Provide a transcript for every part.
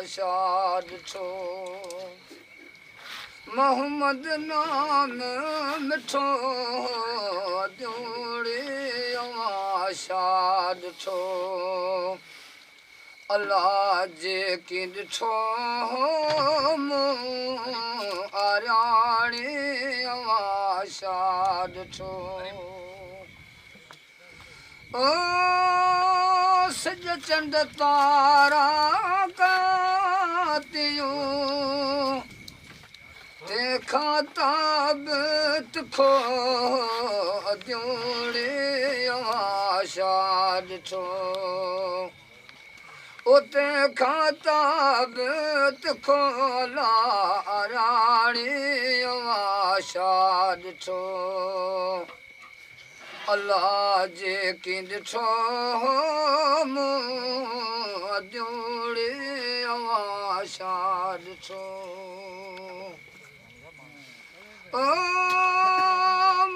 शाद छो मोहम्मद नाम मिठो जोड़े शाद छो अल्लाह जे की ॾिठो आराणे शाद छो ओ सज चंड तारा कातियो देखा ताबत खो जोड़े शाद छो उते खां ताबत खोला राणी शाद छो अल्लाह जे की ॾिठो जोड़े शाद छो ओ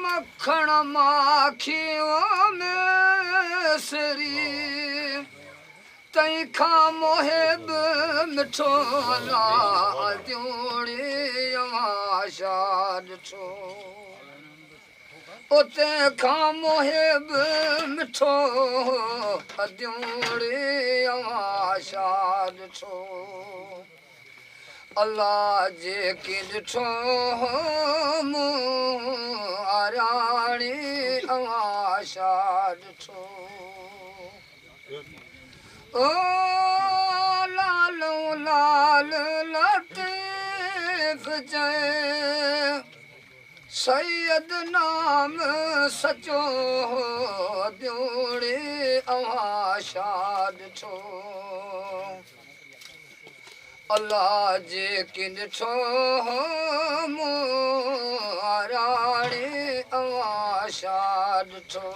मखण माखियों में सरी तई खां मोहिब मिठो ला जोड़े शाद छो उते खां मोहिब मिठो जोड़े शाद छो अल्लाह जे की ॾिठो आराणी शाद छो ओ लालो लाल लतीफ़ जय सैयद नाम सचो जोड़े शाद छो अल्लाह जे की ॾिठो आराणी शाद छो